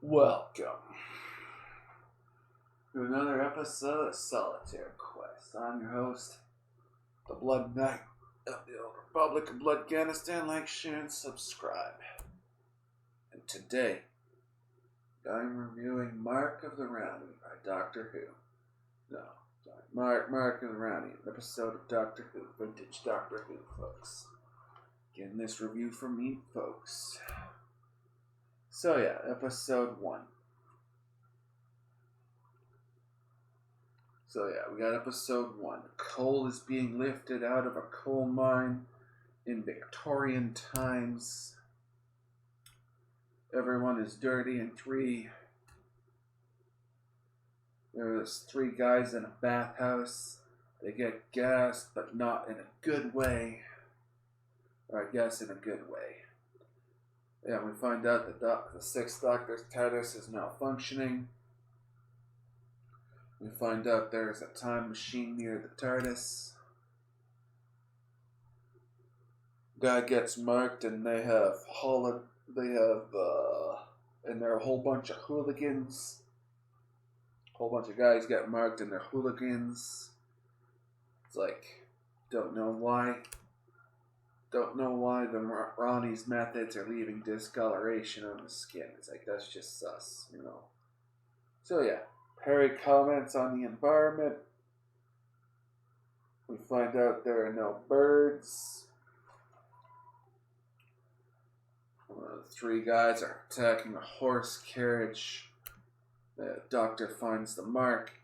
Welcome to another episode of Solitaire Quest. I'm your host, the Blood Knight of the Old Republic of Bloodganistan. Like, share, and subscribe. And today, I'm reviewing Mark of the Rani by Doctor Who. No, sorry, Mark of the Rani, an episode of Doctor Who, vintage Doctor Who, folks. Getting this review from me, folks. So yeah, episode 1. So yeah, we got episode 1. Coal is being lifted out of a coal mine in Victorian times. Everyone is dirty and there's 3 guys in a bathhouse. They get gassed, but not in a good way. Or I guess in a good way. Yeah, we find out that the 6th Doctor's TARDIS is malfunctioning. We find out there's a time machine near the TARDIS. Guy gets marked, and and there are a whole bunch of hooligans. A whole bunch of guys get marked, and they're hooligans. It's like, don't know why the Rani's methods are leaving discoloration on the skin. It's like, that's just sus, you know. So yeah, Perry comments on the environment. We find out there are no birds. The 3 guys are attacking a horse carriage. The doctor finds the mark.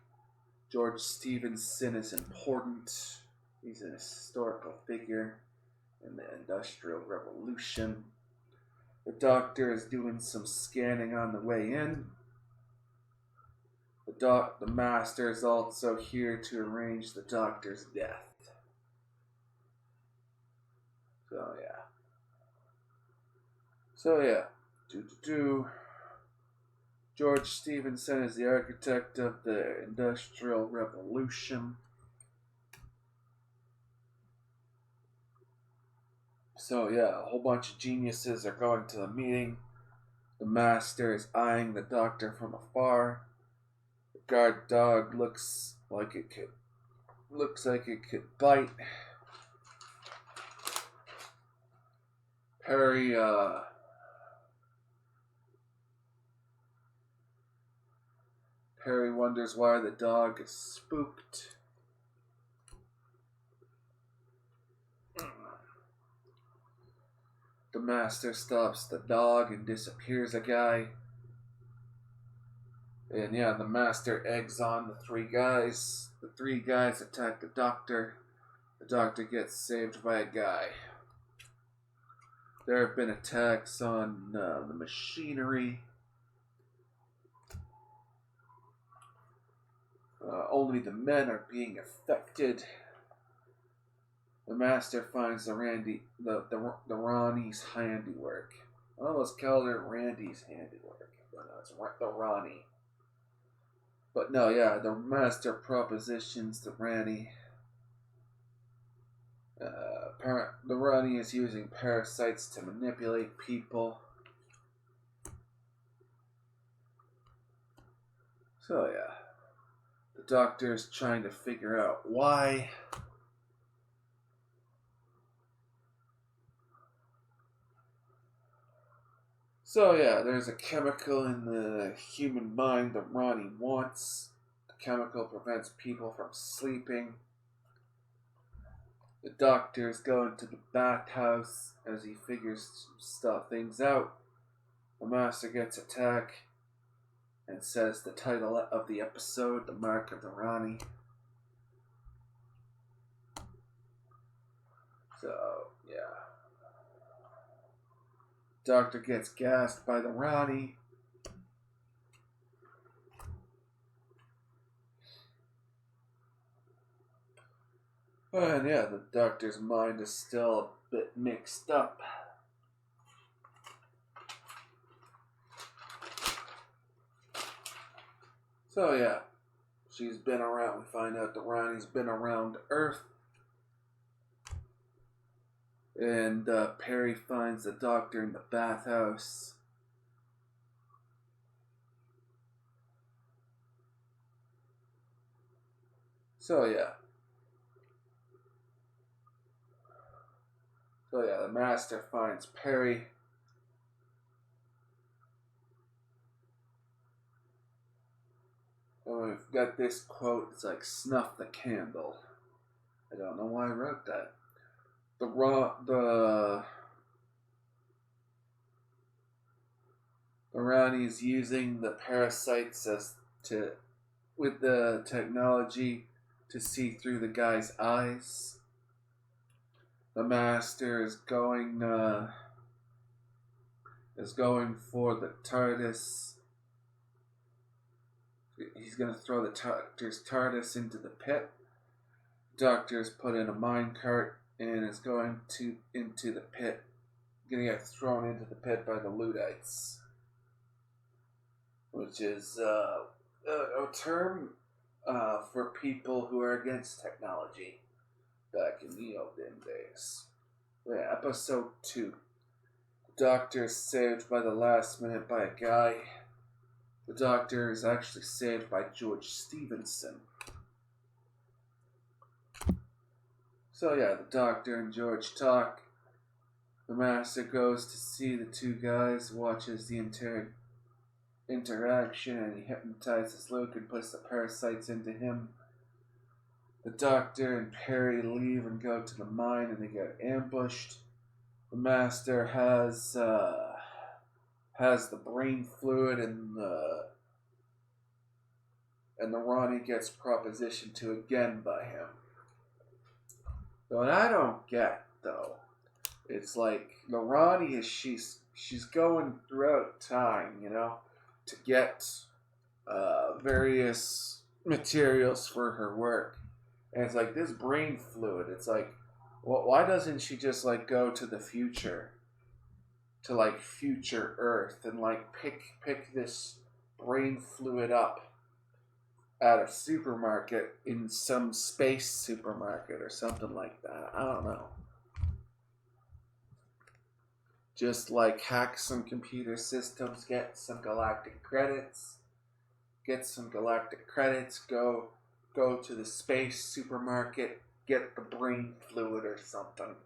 George Stephenson is important. He's an historical figure in the Industrial Revolution. The doctor is doing some scanning on the way in. The master is also here to arrange the doctor's death. So yeah. George Stephenson is the architect of the Industrial Revolution. So yeah, a whole bunch of geniuses are going to the meeting. The master is eyeing the doctor from afar. The guard dog looks like it could bite. Perry wonders why the dog is spooked. The master stops the dog and disappears a guy. And yeah, the master eggs on the 3 guys. The 3 guys attack the doctor. The doctor gets saved by a guy. There have been attacks on the machinery. Only the men are being affected. The master finds the Rani's handiwork. I almost called her Randy's handiwork, but no, it's the Rani. But no, yeah, the master propositions the Rani. The Rani is using parasites to manipulate people. So yeah, the doctor is trying to figure out why. So yeah, there's a chemical in the human mind that Rani wants. The chemical prevents people from sleeping. The doctor is going to the bathhouse as he figures things out. The master gets attacked and says the title of the episode, The Mark of the Rani. So, yeah. Doctor gets gassed by the Rani. And yeah, the doctor's mind is still a bit mixed up. So yeah, she's been around. We find out that Rani's been around Earth. And Perry finds the doctor in the bathhouse. So yeah. The master finds Perry. And we've got this quote. It's like, snuff the candle. I don't know why I wrote that. The Rani is using the parasites with the technology to see through the guy's eyes. The master is going for the TARDIS. He's going to throw the doctor's TARDIS into the pit. The doctor's put in a minecart and is going into the pit. Going to get thrown into the pit by the Luddites, which is a term for people who are against technology back in the olden days. Yeah, episode 2. The doctor is saved by the last minute by a guy. The doctor is actually saved by George Stevenson. So yeah, the doctor and George talk. The master goes to see the two guys, watches the interaction, and he hypnotizes Luke and puts the parasites into him. The doctor and Perry leave and go to the mine, and they get ambushed. The master has the brain fluid, and the Rani gets propositioned to again by him. So what I don't get, though, it's like the Rani is she's going throughout time, to get various materials for her work. And it's like this brain fluid. It's like, why doesn't she just like go to the future, to like future Earth, and like pick this brain fluid up at a supermarket, in some space supermarket or something like that? I don't know. Just like hack some computer systems, get some galactic credits, go to the space supermarket, get the brain fluid or something.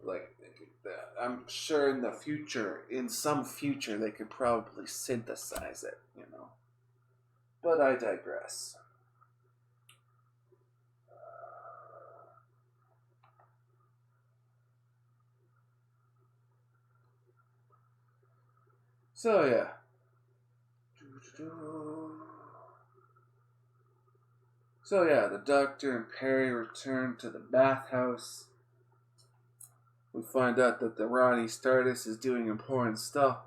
Like, I'm sure in some future, they could probably synthesize it, But I digress. So yeah. The doctor and Perry return to the bathhouse. We find out that the Rani's TARDIS is doing important stuff.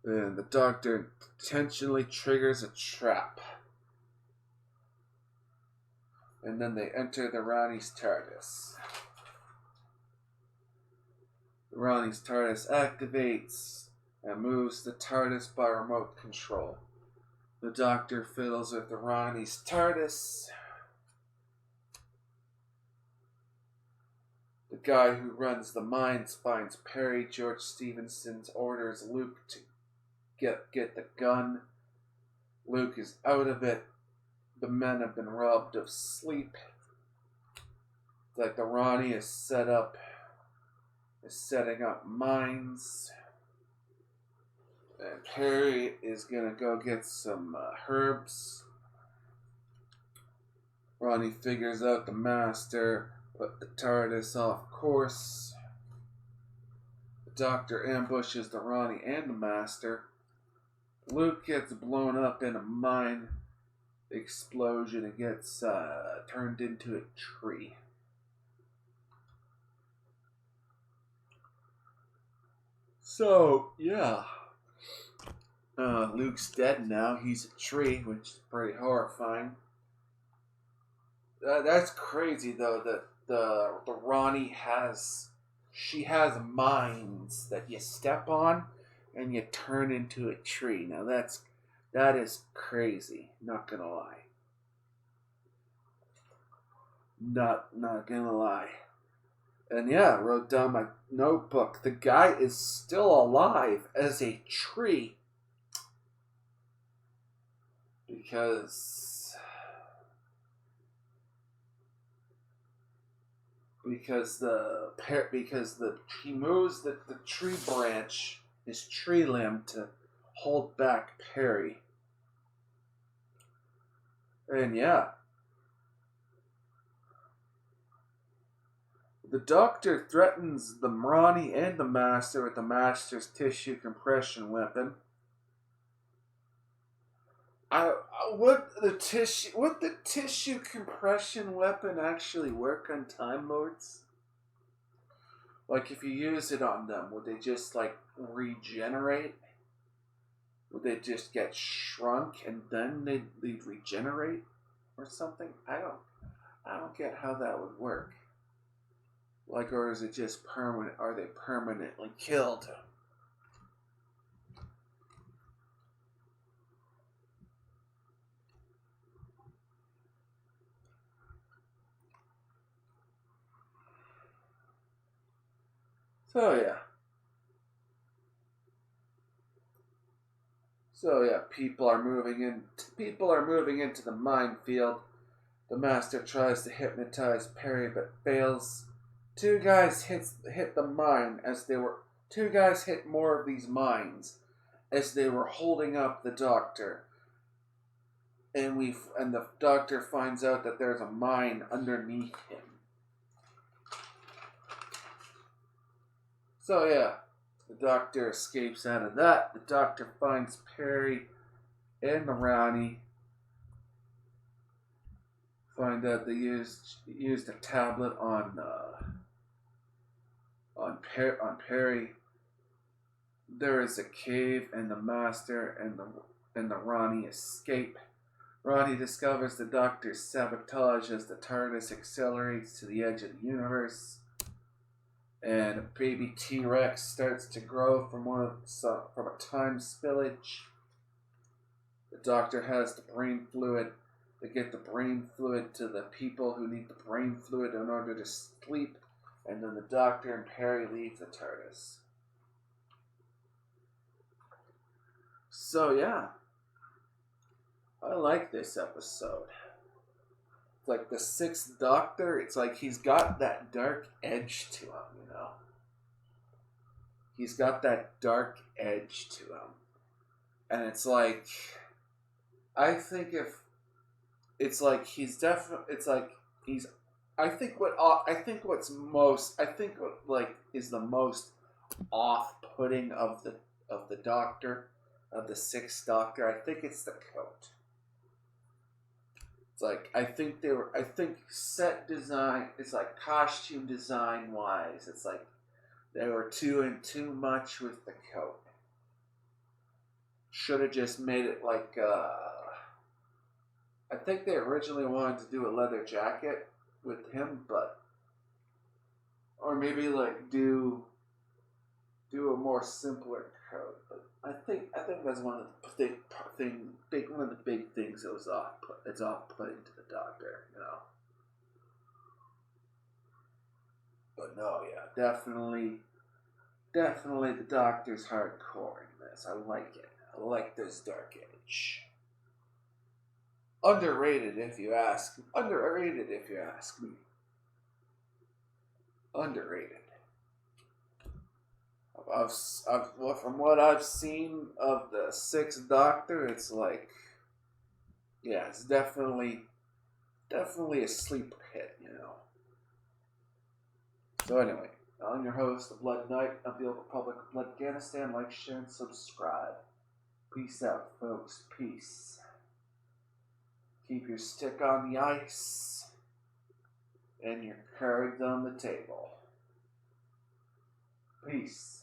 And the doctor intentionally triggers a trap. And then they enter the Rani's TARDIS. The Rani's TARDIS activates and moves the TARDIS by remote control. The doctor fiddles with the Rani's TARDIS. The guy who runs the mines finds Perry. George Stevenson's orders Luke to get the gun. Luke is out of it. The men have been robbed of sleep. It's like the Rani is setting up mines. And Perry is gonna go get some herbs. Rani figures out the master put the TARDIS off course. The doctor ambushes the Rani and the master. Luke gets blown up in a mine explosion and gets turned into a tree. So, yeah. Luke's dead now. He's a tree, which is pretty horrifying. That's crazy, though, that the Rani has mines that you step on and you turn into a tree. Now that is crazy. Not gonna lie. Not gonna lie. And yeah, I wrote down my notebook. The guy is still alive as a tree. because he moves the tree branch, his tree limb, to hold back Perry. And yeah, the doctor threatens the Rani and the Master with the Master's tissue compression weapon. Would the tissue compression weapon actually work on Time Lords? Like, if you use it on them, would they just like regenerate? Would they just get shrunk and then they'd regenerate or something? I don't get how that would work. Like, or is it just permanent? Are they permanently killed? So yeah, people are moving into the minefield. The Master tries to hypnotize Perry but fails. Two guys hit the mine as they were. Two guys hit more of these mines as they were holding up the Doctor. And the Doctor finds out that there's a mine underneath him. So yeah, the Doctor escapes out of that. The Doctor finds Perry and the Rani. Find out they used a tablet on Perry. There is a cave, and the Master and the Rani escape. Rani discovers the Doctor's sabotage as the TARDIS accelerates to the edge of the universe, and a baby T-Rex starts to grow from a time spillage. The Doctor has the brain fluid. They get the brain fluid to the people who need the brain fluid in order to sleep, and then the Doctor and Perry leave the TARDIS. So yeah, I like this episode. It's like the Sixth Doctor, it's like he's got that dark edge to him, you know? He's got that dark edge to him. And it's like, I think if, it's like he's definitely, it's like he's, I think what is the most off-putting of the Doctor, of the Sixth Doctor, I think it's the coat. It's like, I think set design, it's like costume design wise, it's like they were doing too much with the coat. Should have just made it like, I think they originally wanted to do a leather jacket with him, or maybe like do a more simpler coat. But I think that's one of the big things that was off-putting to the Doctor, you know. But no, yeah, definitely the Doctor's hardcore in this. I like it. I like this dark edge. Underrated if you ask me. Underrated. From what I've seen of the Sixth Doctor, it's like, yeah, it's definitely a sleeper hit, you know. So anyway, I'm your host, the Blood Knight of the Old Republic of Bloodganistan. Like, share, and subscribe. Peace out, folks. Peace. Keep your stick on the ice and your cards on the table. Peace.